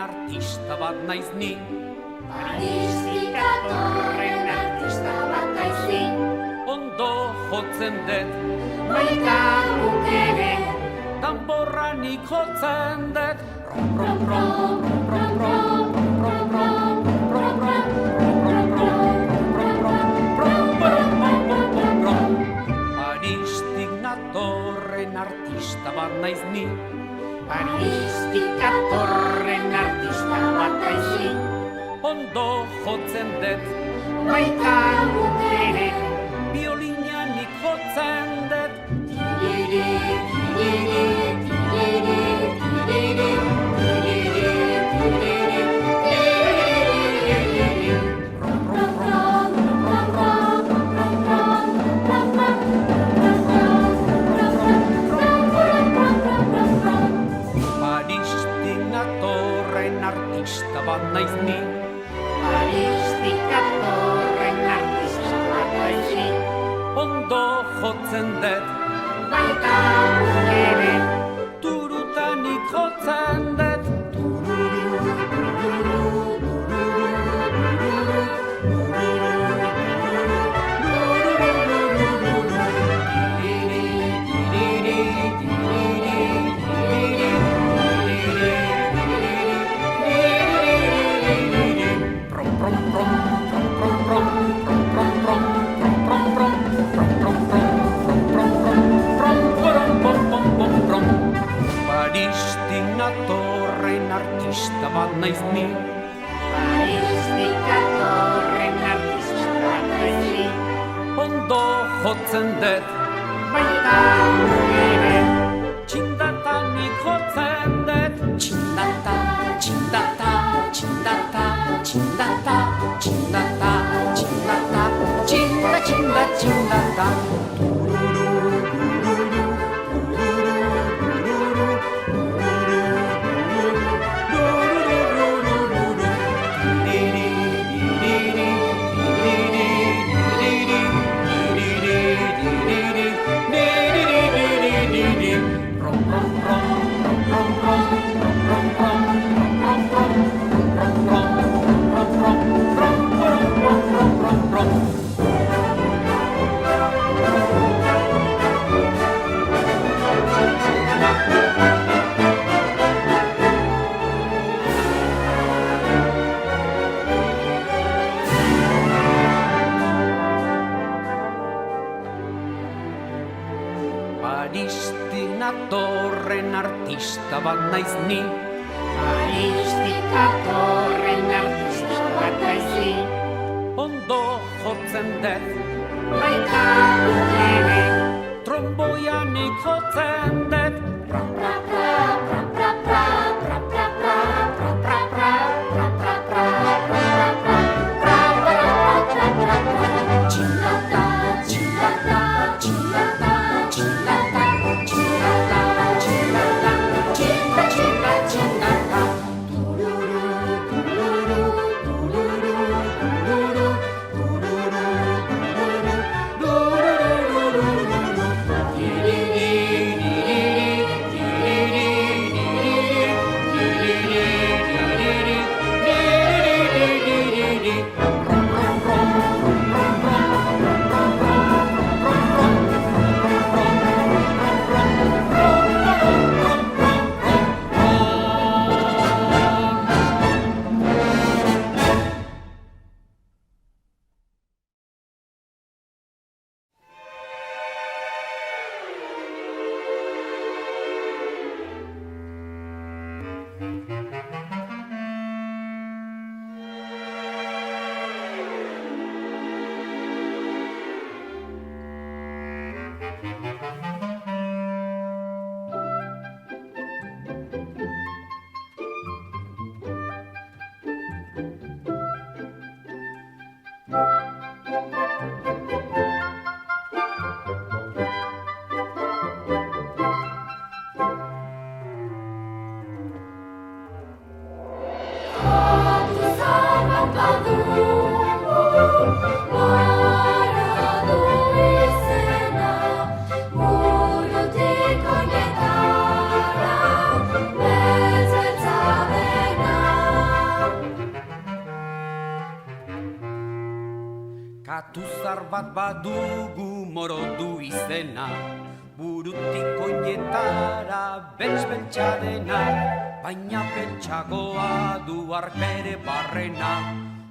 artista bat naiz ni. Paristik datorren artista bat naiz ni. Ondo jotzen dut, Baita guk ere, danborra nik jotzen dut. Rom, rom, rom, rom, rom, rom, rom, rom, rom, rom. Paristik natorren artista bat naiz ni. Paristik datorren artista bat naiz ni. Ondo jotzen dut, Baita guk ere, biolina nik jotzen dut. tiriri, tiriri, tiriri, tiriri, tiriri, tiriri, tiriri. Rom, rom, rom, rom, rom, rom, rom, rom, rom. Paristik natorren artista bat naiz ni. Paristik datorren artista bat naiz ni. Ondo jotzen dut, Baita guk ere, turuta nik jotzen dut. Paristik natorren artista bat naiz ni. Paristik datorren artista bat naiz ni. Ondo jotzen dut, Baita guk ere, txindata nik jotzen dut. Txindata, txindata, txindata, txindata, txindata, txindata, txinda, txinda, txindata. Paristik natorren artista bat naiz ni. Paristik datorren artista bat naiz ni. Ondo jotzen dut, Baita guk ere, tromboia nik jotzen dut. pra, pra, pra, pra, pra, pra, pra, pra, pra, pra, pra, pra, pra, pra, pra, pra, pra, pra, pra, pra. Txindata, txindata, txindata, txindata, txindata, txindata, txinda, txinda, txindata. Tururu, tururu, tururu, tururu, tururu, tururu, tururu, tururu. Tiriri, tiriri, Katuzar bat badugu morodu izena, burutik oinetara beltz-beltza dena, baina beltzagoa du arpere barrena,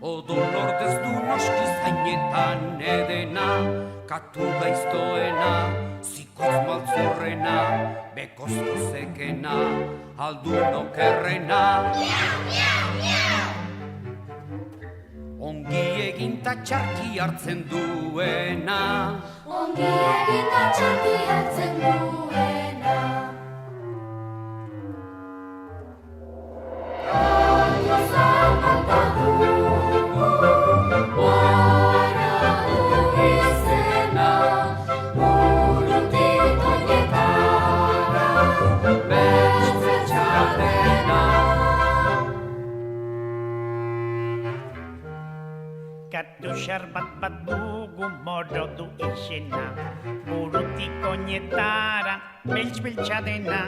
odol ordez du noski zainetan edena, katu gaiztoena, zikoitz maltzurrena, bekozko zekena, aldun okerrena. Ongi egin ta txarki hartzen duena, ongi egin ta txarki hartzen duena. Katuzar bat badugu, moradu izena, burutik oinetara, beltz-beltza dena. Katuzar bat badugu morodu izena, burutik oinetara beltz-beltza dena,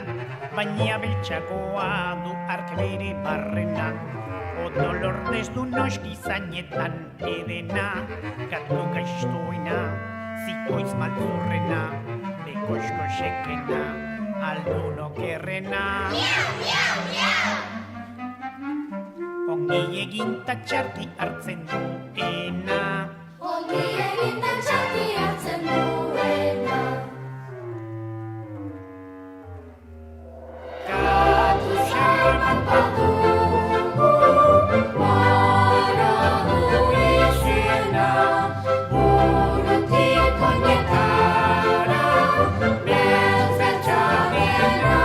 baina beltzagoa du ark bere barrena, odol ordez du noski zainetan edena, katu gaiztoena, zikoitz maltzurrena, bekozko sekena, aldun okerrena. Ongi egin ta txarki hartzen duena, Ongi egin ta txarki hartzen duena. Katuzar bat Badugu, moradu izena, burutik oinetara, beltz-beltza dena.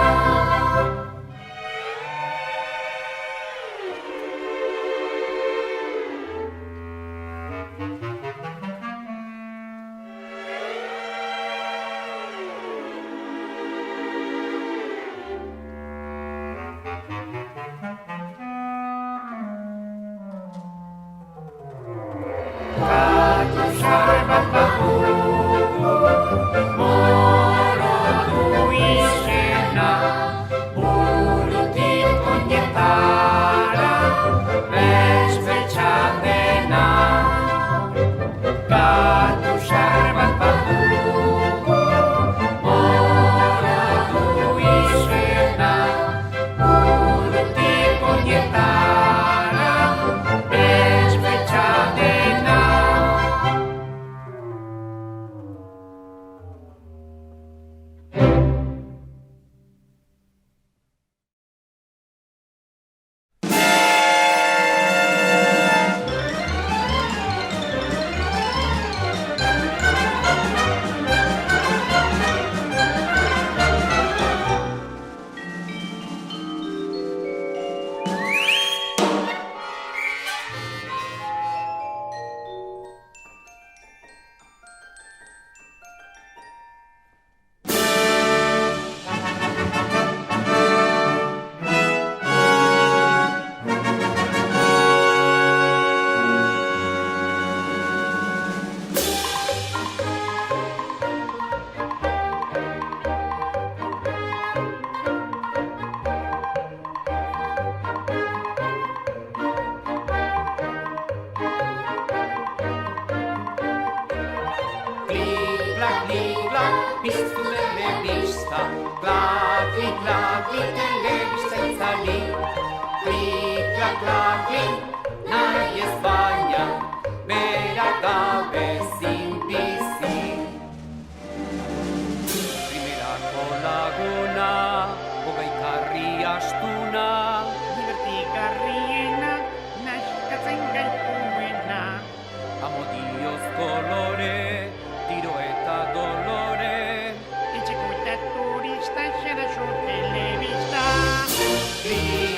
Katuzar bat badugu, moradu izena, burutik oinetara, beltz-beltza dena. Katuzar bat badugu, moradu izena, burutik oinetara, beltz-beltza dena. Piztu telebista, klakli, klakli, telebista itzali. Klik, klak, klik, nahi ez baina, bera gabe zin bizi. Primerako laguna, hogeikarri astuna, Divertigarriena, naskatzen gaituena. amodioz kolore, tiro eta dolore. Etxeko eta turista, xaraxo telebista. Klik,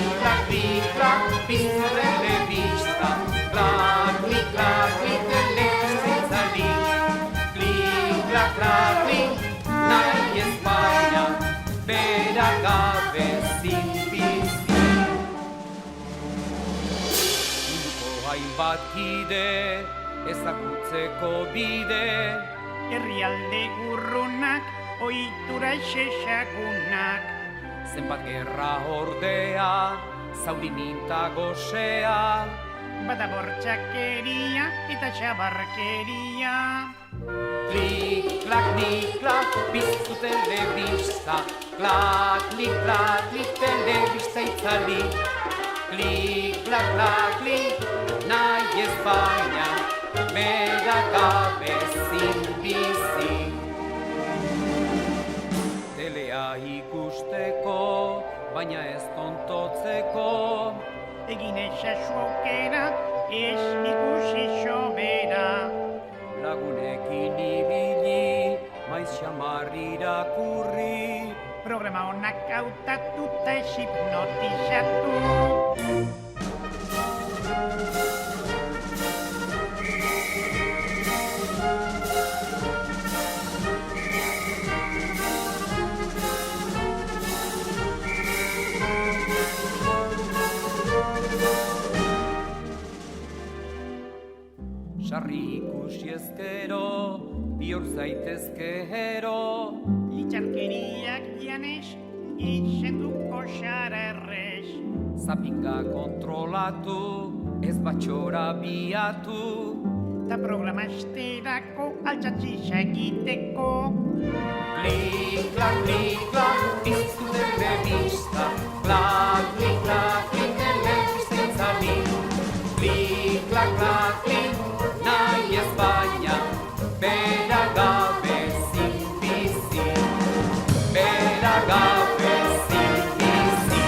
klak, piztu telebista, klakli, klakli, telebista itzali. Klik, klakli, nahi ez baina, bera gabe zin bizi. Munduko hainbat kide, ezagutzeko bide, Herrialde gurrunak, ohitura xexagunak. zenbat gerra ordea, zauri minta gozea. bada bortxakeria eta xabarkeria. Klik, klak, nik, klak, piztu telebista. Klak, nik, telebista itzali. Klik, klak, klik, nahi ez baina, bera gabe zinbizi. Telea ikusteko, baina ez tontotzeko. Egin ezazu aukera, ez ikusi sobera. Lagunekin ibili, maiz xamar irakurri. Programa honak hautatu eta ez hipnotizatu. Sarri ikusi ezkero, bihur zaitezke hero. Litxarkeriak janez, izenduko zara errez. Zapinga kontrolatu, ez batxora biatu. Ta programa esterako altzatziza egiteko. Klik, klak, piztu telebista. Klak, telebista itzali. Klik, klak, nahi ez baina, bera gabe zinbizi. Bera gabe zinbizi.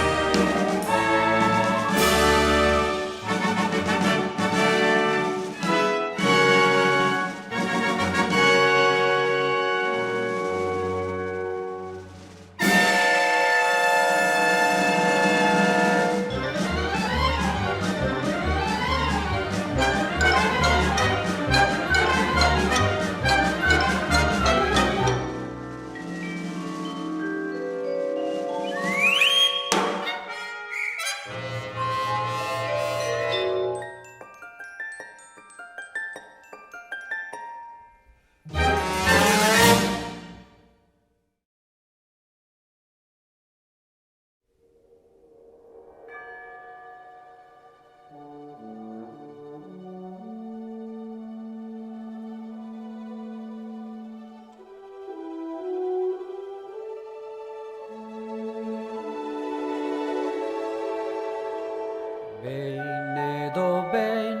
Behin edo behin,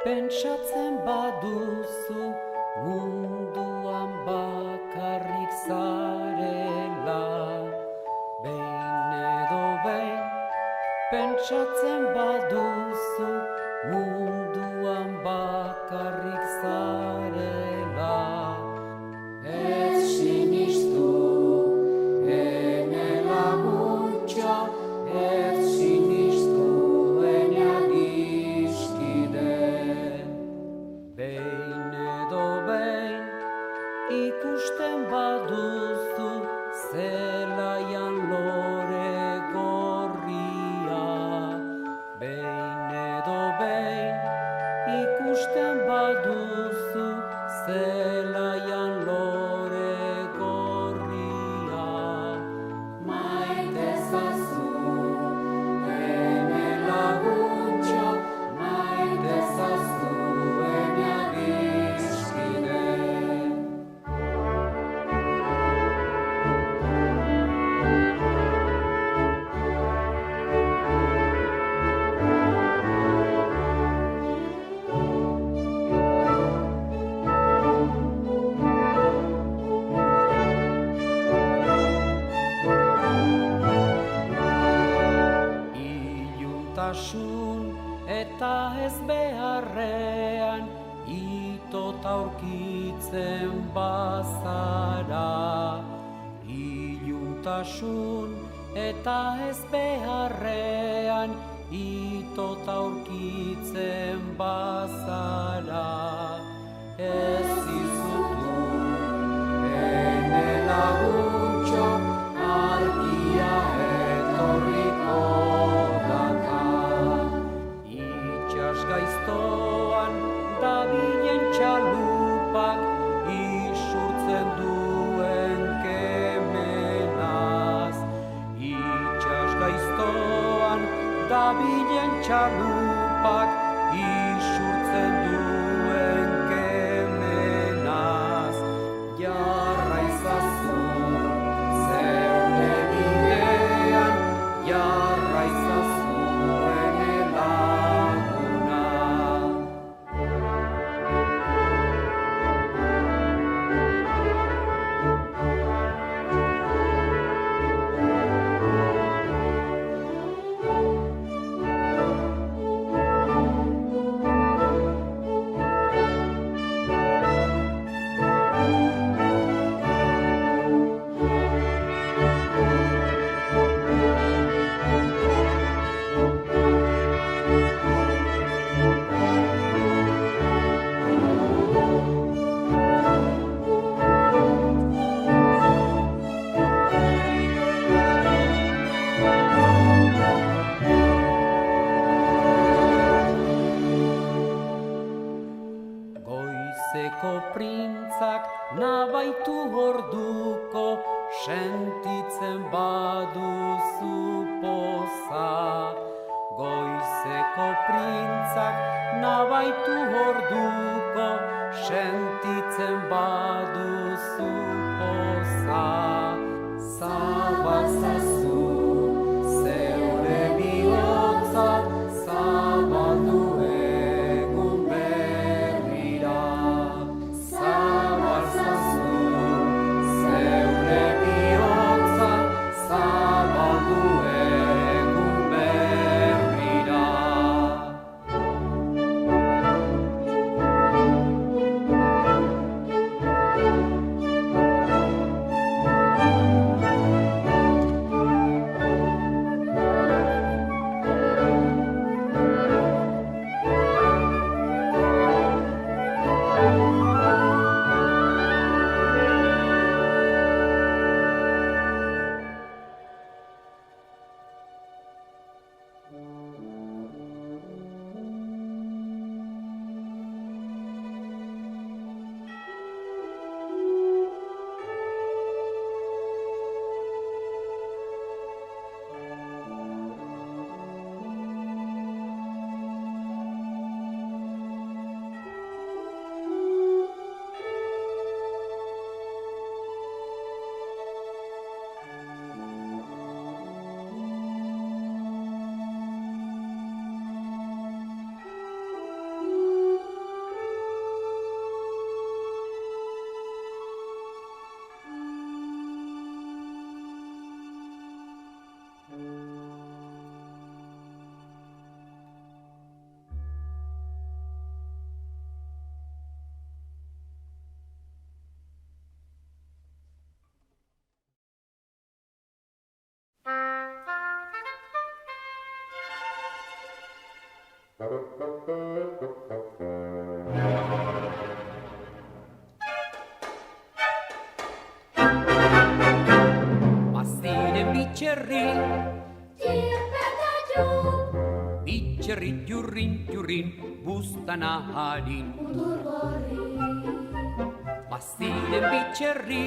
pentsatzen baduzu, munduan bakarrik zarela. Behin edo behin, pentsatzen baduzu, munduan bakarrik zarela. Ez sinistu, ene laguntxo, ez sinistu, ene adiskide. Behin edo behin, ikusten baduzu, zelaian lore gorria. Behin edo behin, ikusten baduzu, zelaian lore gorria. Maite zazu, ene laguntxo, maite zazu, ene adiskide. Iluntasun eta ez beharrean, itot aurkitzen bazara. Iluntasun eta ez beharrean, itot aurkitzen bazara. Ez izutu, ene laguntxo, argia etorriko daka. Itxas gaiztoan dabilen txalupak, isurtzen duen kemenaz. Itxas gaiztoan dabilen txalupak, sentitzen baduzu poza, goizeko printzak nabaitu orduko, sentitzen baduzu poza. Zabalzazu zeure bihotza, zabaldu egun berrira. Zabalzazu zeure bihotza, zabaldu egun berrira. Maziren bitxerri, Tirpeta giù, bitxerri jurrin, jurrin, buztana harin. mutur gorri. Maziren bitxerri,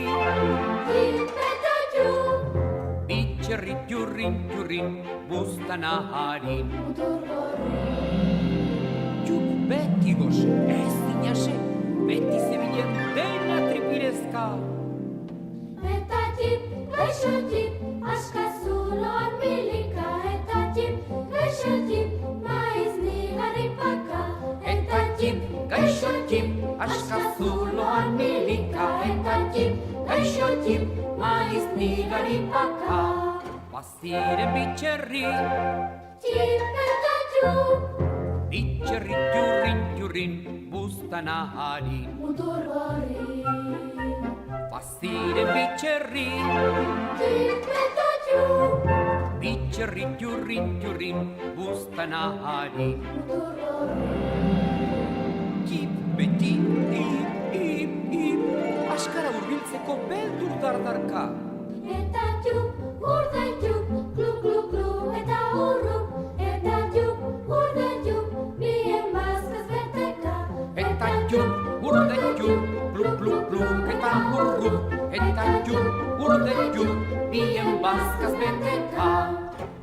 Tirpeta giù, bitxerri jurrin, jurrin, buztana harin. mutur gorri. Txup beti goz, ez dinase, beti zebilen dena tripirezka. Eta tip, gaixo tip, aska zuloan milika. Eta tip, gaixo tip, maiz nigari paka. Eta txip, gaixo txip, aska zuloan milika. Eta txip, gaixo txip, maiz nigari paka. Baziren bitxerri, Tirpeta giù, bitxerri jurrin, jurrin, buztana harin. mutur gorri. Baziren bitxerri, Tirpeta giù, bitxerri jurrin, jurrin, buztana harin. mutur gorri. Txip beti, ip, askara urbiltzeko beldur dardarka. Eta txup, urde txup, klu, klu, klu, eta urrup. Eta txup, urde txup, bien bazkaz beteka. Eta txup, urde txup, plu, plu, plu, eta hurrup. Eta txup, urde txup, bien bazkaz beteka.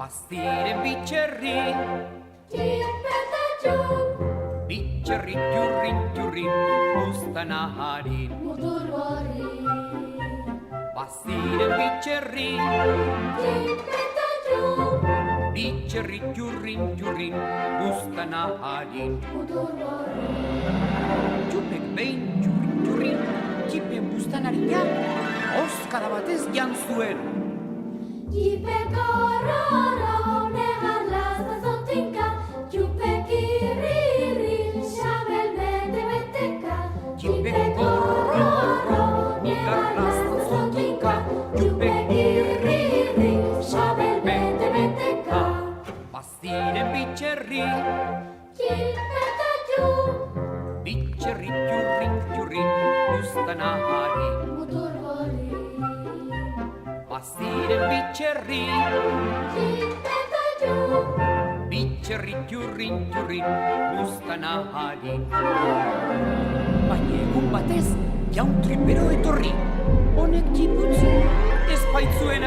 Baziren bitxerri, Tirpeta txup, bitxerri jurrin, jurrin, buztana harin. mutur gorri. Baziren bitxerri, Tirpeta txup, bitxerri jurrin, jurrin, buztana harin. mutur gorri. Txupek behin jurrin, jurrin, txipen buztanarina, oskada batez jan zuen. Txipeko horroro, negar lazta zotinka. Txupek irri, xabel bete beteka. Txipeko horroro, negar lazta zotinka. Txupek irri, xabel bete beteka. Baziren bitxerri, Tirpeta txup, bitxerri jurrin, jurrin, buztana harin. mutur gorri. Baziren bitxerri, Tirpeta txup, bitxerri jurrin, jurrin, buztana harin. Baina egun batez, jaun tripero etorri. Honek txiputzu, ez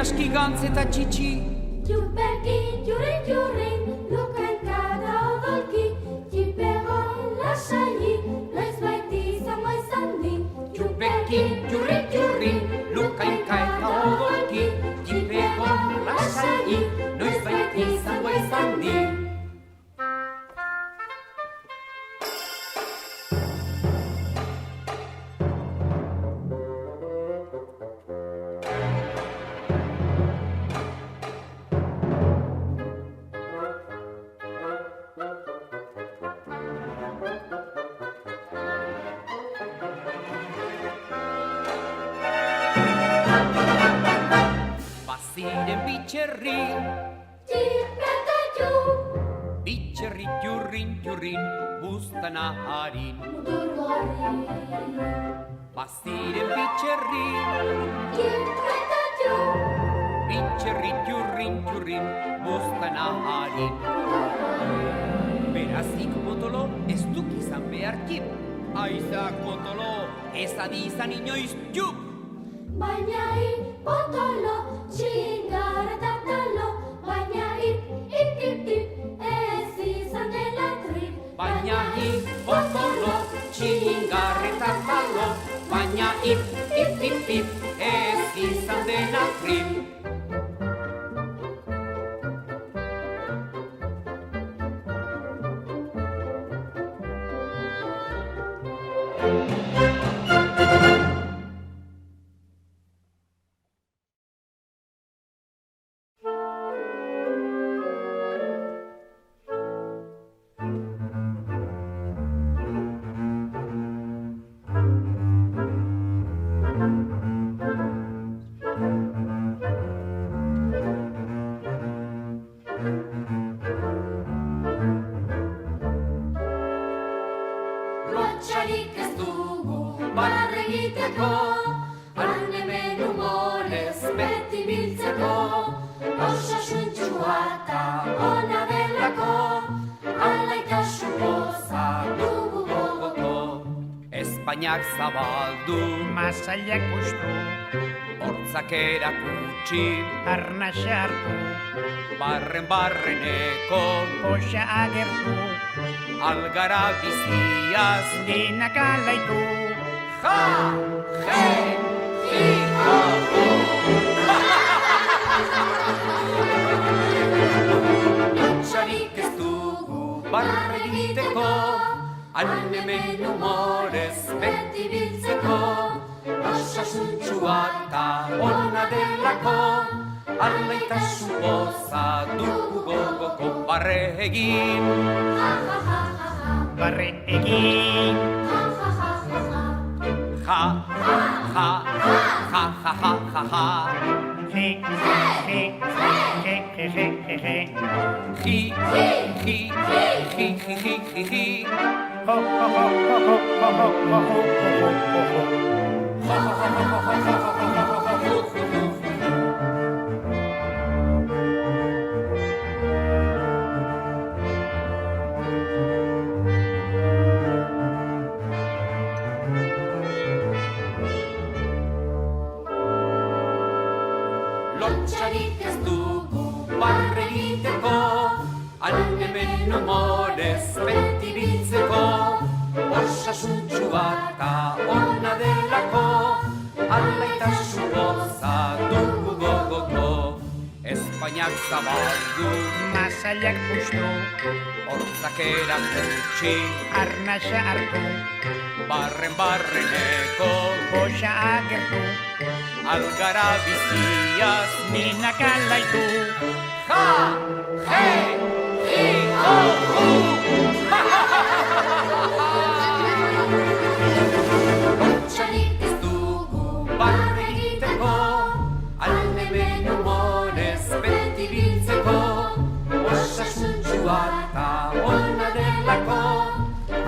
aski gantz eta txitsi. Txupekin, txurin, txurin, lukankada odolki, txipegon lasai, noiz baiti izango izan di. Txupekin, txurrin, txurrin, lukainka eta odolki, txipegon lasai, noiz baiti izango izan di. Baziren bitxerri, Txipeta txu, bitxerri txurrin, txurrin, buztana harin. muturgorri. Baziren bitxerri, Txipeta txu, bitxerri txurrin, txurrin, buztana harin. Berazik potolo ez duk izan beharkin. Aizak potolo ez adi izan inoiz txup. baina potolo, txingar eta talo, baina ip, ez izan dela trip. Baina potolo, txingar eta talo, baina ip, ez izan dena trip. Lotxarik ez dugu barre egiteko, han hemen humorez beti biltzeko, osasuntxua eta ona delako, alaitasun poza dugu gogoko. Espainiak zabaldu, Masailak ustu, hortzak erakutsi, arnasa hartu, barreneko, poxa agertu, algara biziaz, denak alaitu. ja, je, hi, ho, hu. Lotxarik ez dugu barre egiteko, han hemen humorez beti biltzeko, osasuntxua eta ona delako, alaitasun poza dugu gogoko barre egin. Barre egin, Ja, ja, ja, ja, ja, ja, ja. je, je, je, je, je, je, je. Ji, ji, ji, ji, ji, ji, ji. Ho, ho, ho, ho, ho, ho, ho, ho, ho, ho, ho. Lotxarik ez dugu barre egiteko, han hemen humorez beti biltzeko, osasuntxua eta ona delako, alaitasun poza dugu gogoko. Espainiak zabaldu, Masailak ustu, hortzak erakutsi, arnasa hartu, barreneko, poxa agertu, algara biziaz, denak alaitu. ja, je, hi, ho, hu. Lotxarik ez dugu barre egiteko, han hemen humorez beti biltzeko, osasuntxua eta ona delako,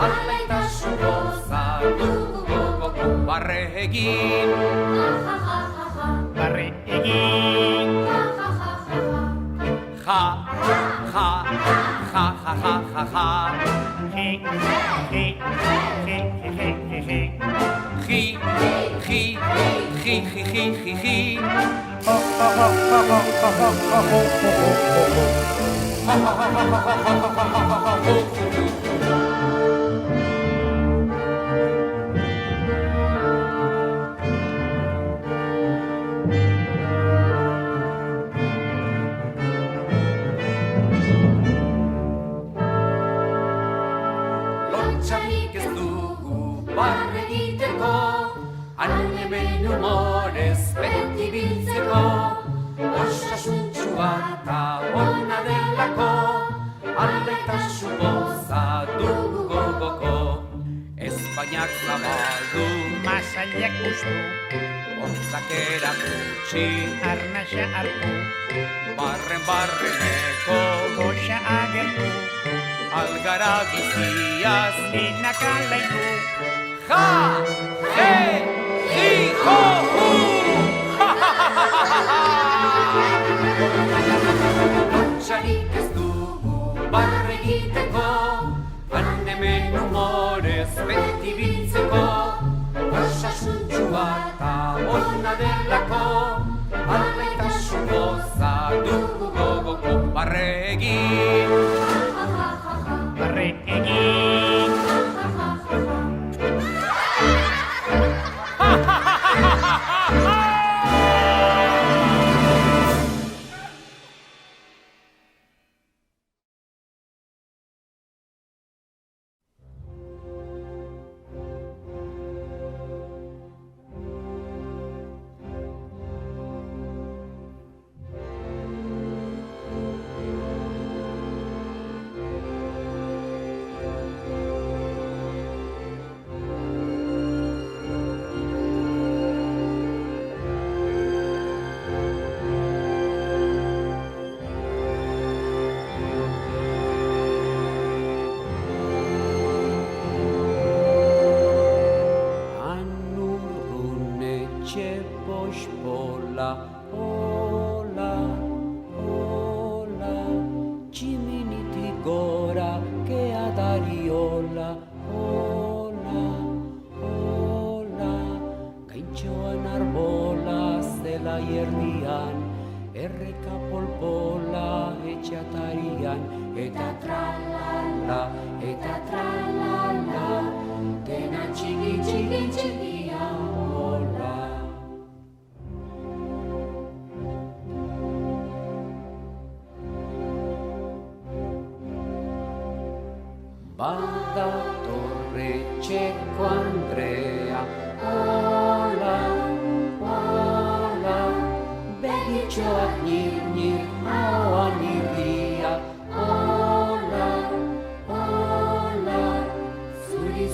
alaitasun poza dugu gogoko barre egin. Barre egin, Ja, ja, ja, ja, ja, ja, ja. je, je, je, je, je, je. Ji, ji, ji, ji, ji, ji, ji. Ho, ho, Lotxarik ez dugu barre egiteko, han hemen humorez beti biltzeko, osasuntxua eta ona delako, alaitasun goza dugu gogoko. Espainak zabaldu, Masailak ustu, ontzak erakutsi, arnasa hartu, barreneko goxa agertu, algara biziaz. denak alaitu, Ja, he, hi, ho, hu! Lotxarik ez dugu barre egiteko, han hemen humorez beti biltzeko, osasuntxua eta ona delako, alaitasun goza dugu gogoko. Barre egin, barre egin. Pola, hola, hola, tximiniti gora, kea dariola, hola, hola, gaintxoan arbola, zela erdian, erreka polpola, etxatarian, eta tralala, dena txiki, txiki, txikia, hola. Bada torre txeko Andrea, hola, hola, begitxoak nir, ahoan irria, hola, hola, zuri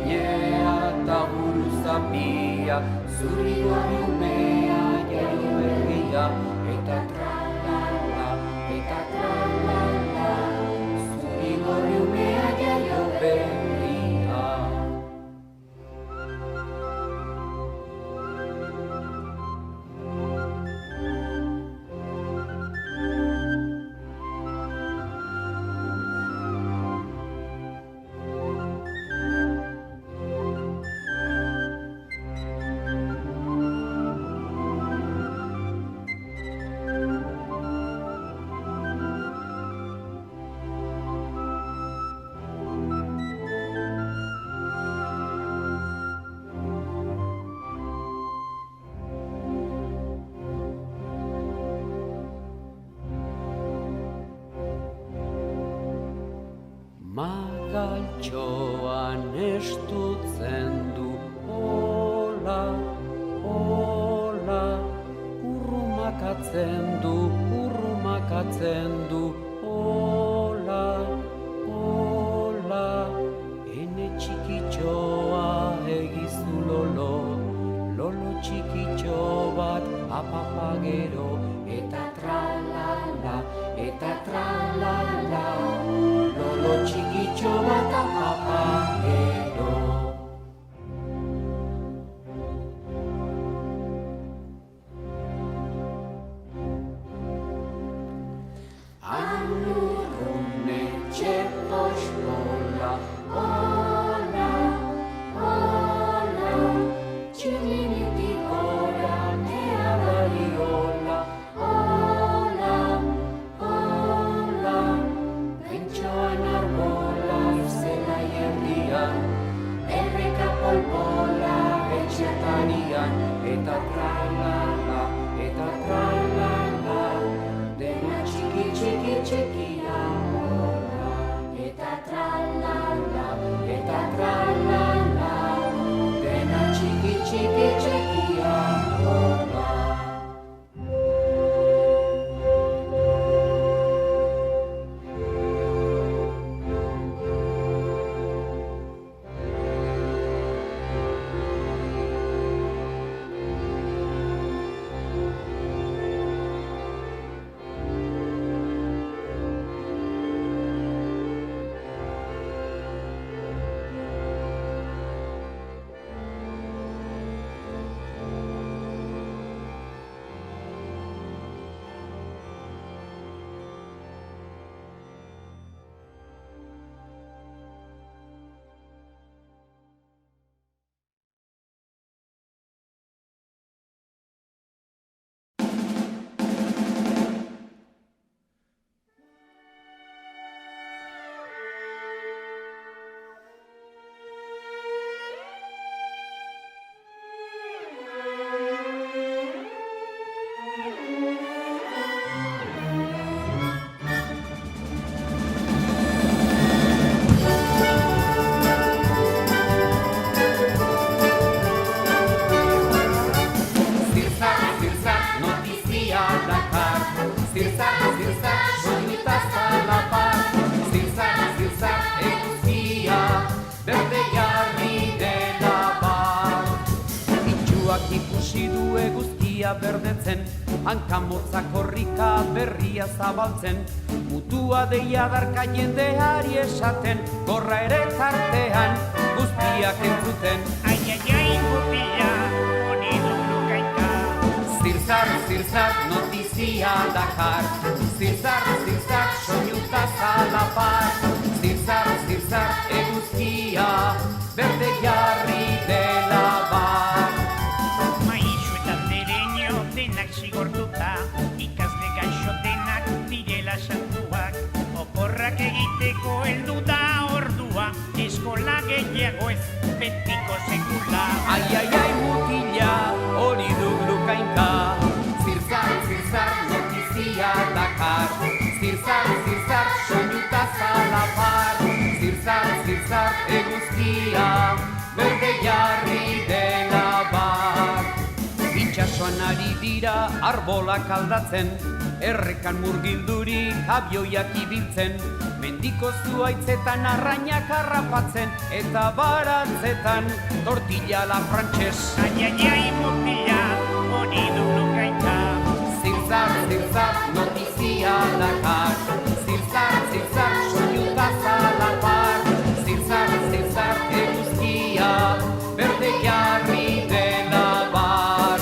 nea eta buru zapia, zuri umea jaio berria, eta tralala, zuri umea jaio berria. Magaltxoan estutzen du, hola, hola, urrumakatzen du, hola, hola, ene txikitxoa egizu lolo, lolo txikitxo bat apapagero, eta tralala, lolo txikitxo bat apapagero. Anurrune txepoxpola, hola, hola, tximiniti gora, nea bariola, dakar. Zirzar, zirzar, soinuta zalapar. Zirzar, zirzar, eguzkia, berde jarri dela bar. Itxuak ikusi du eguzkia berdetzen, hankamotzak korrika berria zabaltzen. Mutua deia darka jendeari esaten, gorra ere tartean, guztiak entzuten. Ai, ai, ai, mutila, honi dugu gaita. Zirzar, zirzar, notizia dakar. Zirzar, zirzar, soinuta zalapar. Zirzar, zirzar, eguzkia, berde jarri dela bar. Maixu eta dereño denak zigortuta, ikasle gaixo denak direla santuak. Oporrak egiteko heldu da ordua, eskola gehiago ez, betiko sekula. Ai, ai, ai, mutila, hori dugu kainka. Zirzar, zirzar, notizia dakar. Zirzar, zirzar, soinuta zalapar. Zirzar, zirzar, eguzkia, berde jarri dela bar. Itxasoan ari dira arbolak aldatzen, errekan murgildurik abioiak ibiltzen, mendiko zuaitzetan arrainak harrapatzen, eta baratzetan tortilla la frantses. Ai, ai, ai, mutila, honi dugu gaita. Zirzar, zirzar, notizia dakar. Zirzar, zirzar, soinuta zalapar. Zirzar, zirzar, eguzkia, berde jarri dela bar.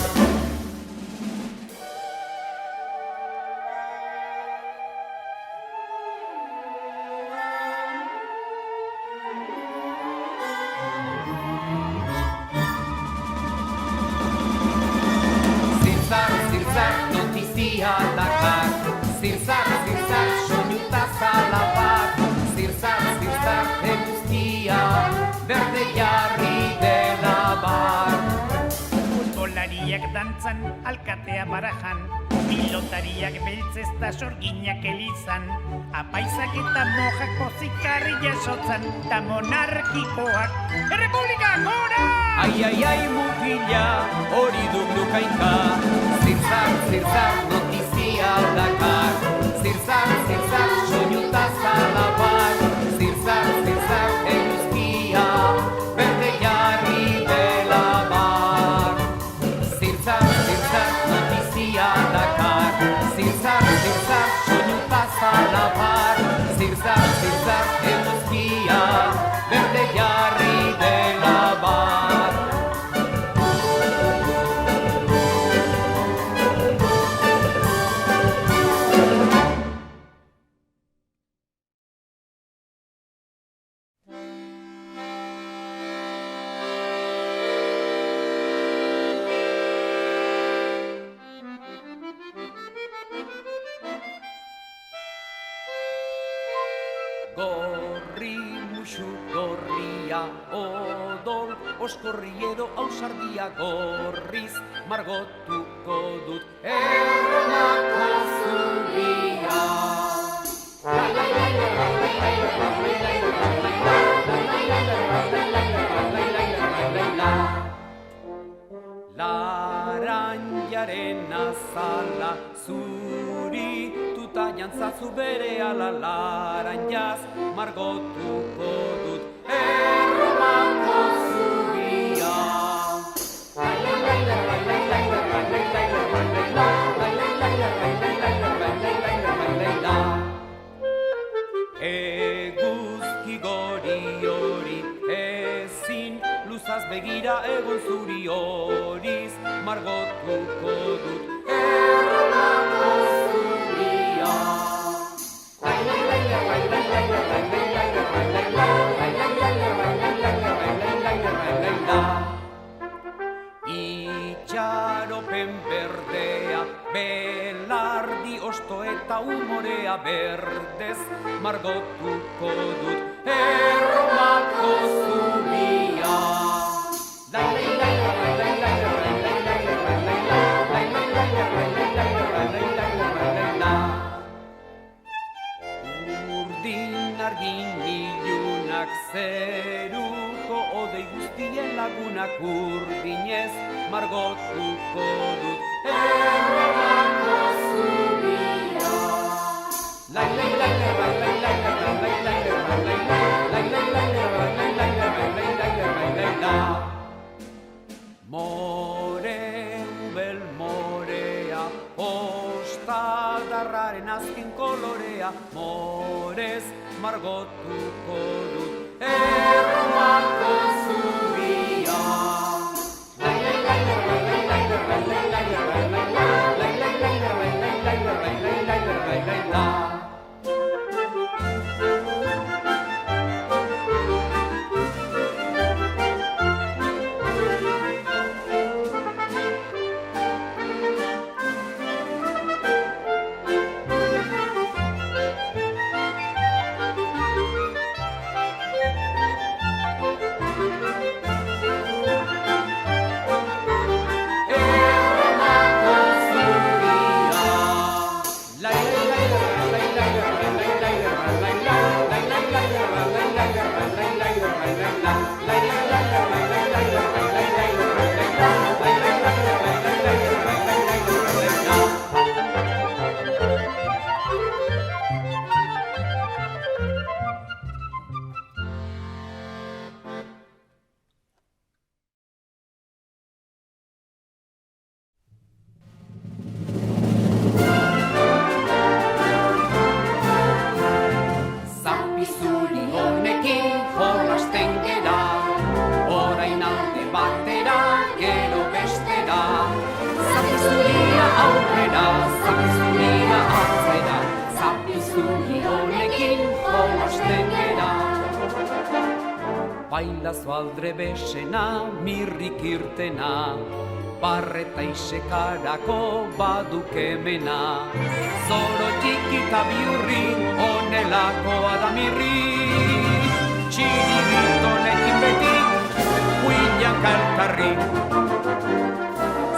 Zirzar, zirzar, notizia dakar. Zirzar, zirzar, soinuta zalapar. Zirzar, zirzar, eguzkia, berde jarri dela bar. Futbolariak dantzan, alkatea barajan, pilotariak beltzez eta sorginak elizan, apaizak eta mojak pozikarri jasotzan, eta monarkikoak, errepublika gora! Ai, ai, ai, mutila, hori dugu kainka. Zirzar, zirzar, notizia dakar. Zirzar, zirzar, soinuta zalapar. Zirzar, zirzar, eguzkia, berde jarri dela bar. Zirzar, zirzar, notizia dakar. Zirzar, zirzar, soinuta zalapar. Zirzar, zirzar, eguzkia, berde jarri dela bar. Gorri musu gorria odol, oskorri edo ausardia gorriz margotuko dut erromako zubia. Laranjaren azala zurituta jantzazu berehala, laranjaz margotuko dut erromako zubia. Eguzki gori hori ezin luzaz begira egon zuri horiz margotuko dut erromako zubia. Itxaropen berdea, belardi osto eta umorea berdez margotuko dut erromako zubia. Urdin argin ilunak zeruko odei guztien lagunak urdinez margotuko dut erromako zubia. Adarraren azken kolorea morez margotuko dut Erromako zubia. Bailazo aldre besena, mirrik irtena, barreta isekarako badukemena. Zoro txikita biurri, onelakoa da mirri. Txiribitonekin beti, huilan kalkarri.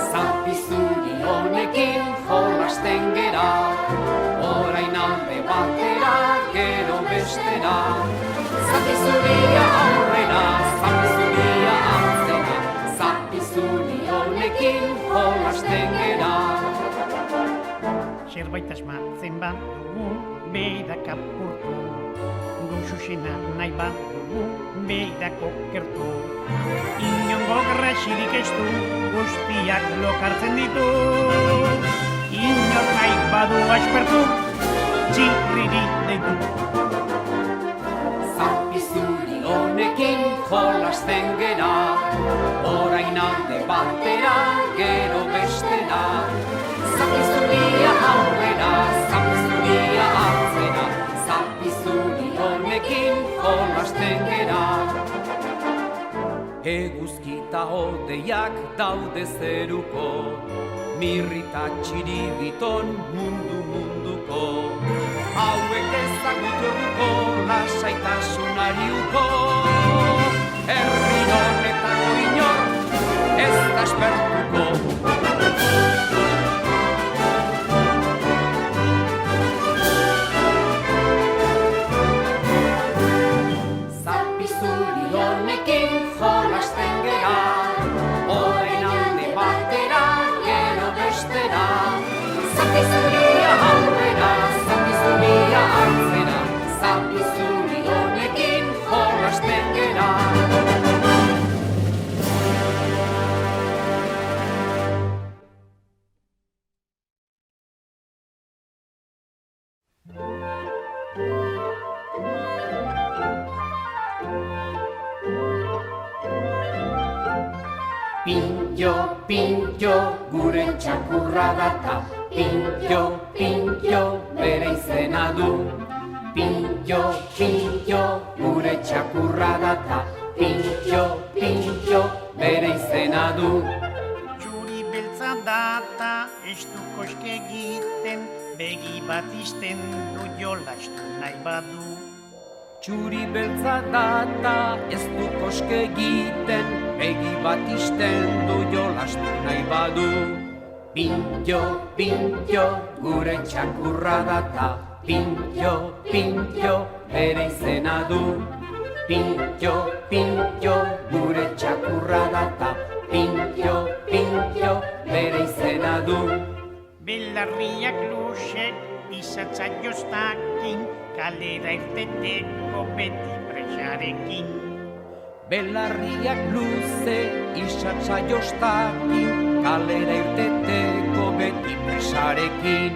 Zapizuri honekin jolasten gera, orain alde batera, gero bestera. Zapizuria aurrera, zapizuria atzera, zapizuri honekin jolasten gera. Zerbait asmatzen bat dugu, beidak apurtu. Goxuxena nahi bat dugu, beidak okertu. Inongo grasirik ez du, guztiak lokartzen ditu. Inor nahi badu aspertu, txirriri deitu. Zapizuri honekin jolasten gera, orain alde batera, gero bestera. Zapizuria aurrera, zapizuria atzera, zapizuri honekin jolasten gera. Eguzkita hodeiak daude zeruko, mirrita txiribiton munduko. Hauek ezagutuko, lasaitasunari uko. Herri honetako inor, ez da aspertuko. Zapizuri honekin jolasten gera, orain alde batera, gero bestera. Zapizuria aurrera, zapizuria atzera, zapizuri honekin jolasten gera. Pinjo, pinjo, gure txakurra data. Pinjo, pinjo, bere izena du. Pinjo, pinjo, gure txakurra data. Pinjo, pinjo, bere izena du. Txuri beltza data, ez du koske egiten, begi bat izten du jolastu nahi badu. Txuri beltza data, ez du koske egiten, begi bat izten du jolastu nahi badu. Pinjo, pinjo, gure txakurra data. Pinjo, pinjo, bere izena du. Pinjo, pinjo, gure txakurra data. Pinjo, pinjo, bere izena du. Belarriak luze, izatza joztakin, kalera irteteko beti presarekin. Belarriak luze, izatza joztakin, kalera irteteko beti presarekin.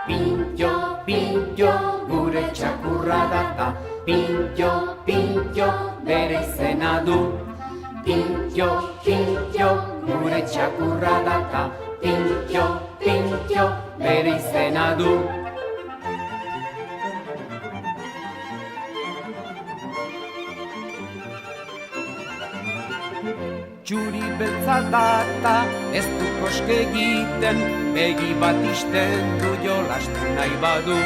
Pintxo, pintxo, gure txakurra data, pintxo, pintxo, bere izena du. Pintxo, pintxo, gure txakurra data, pintxo, pintxo, bere izena du. Txuri beltza data, ez du koske egiten, begi bat isten du jolastu nahi badu.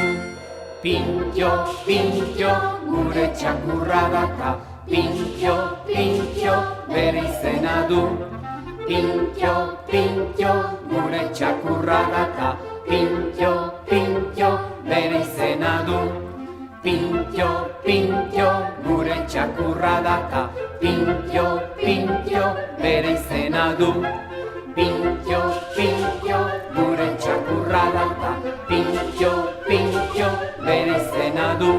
Pintxo, pintxo, gure txakurra data, pintxo, pintxo, bere izena du. Pintxo, pintxo, gure txakurra data, pintxo, pintxo, bere izena du. Pintxo, pintxo, gure txakurra data, pintxo, pintxo, bere izena du. Pintxo, pintxo, gure txakurra data, pintxo, pintxo, bere izena du.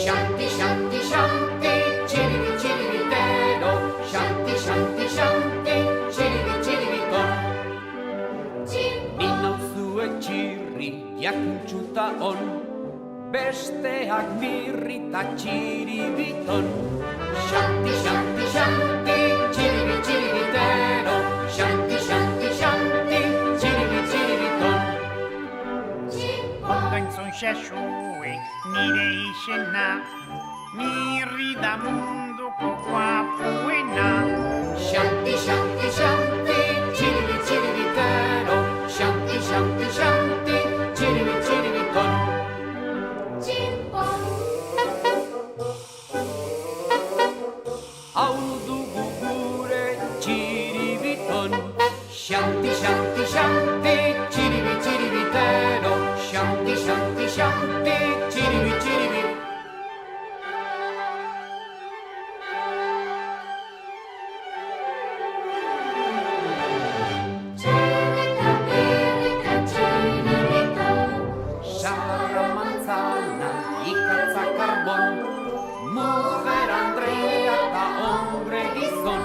Shanti, shanti, shanti, chiribi, chiribitero. Shanti, shanti, shanti, chiribi, chiribito. Binauzuek txirri jakintxuta on, besteak birri ta txiribiton. Shanti, shanti, shanti, chiribi, chiribitero. Shanti, shanti, shanti, chiribi, chiribiton. Ondointzun xaxuek nire izena, mirri da munduko guapuena. Shanti, shanti, shanti, chiribi, chiribitero. Shanti, shanti, shanti, chiribi, chiribiton. Hau dugu gure txiribiton. Shanti, shanti, shanti, chiribi, chiribitero. Shanti, shanti, shanti, chiribi, chiribi. Sagarra manzana, ikatza karbon, mujer Andrea eta hombre gizon.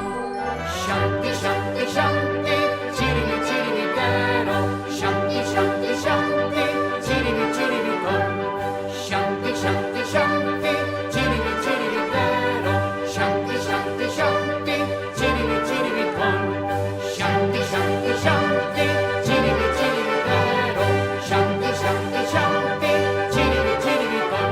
Shanti, shanti, shanti, chiribi, chiribitero. Shanti, shanti, shanti, chiribi, chiribiton. Shanti, shanti, shanti, chiribi, chiribitero. Shanti, shanti, shanti, chiribi, chiribiton. Shanti, shanti, shanti, chiribi, chiribitero. Shanti, shanti, shanti, chiribi, chiribiton.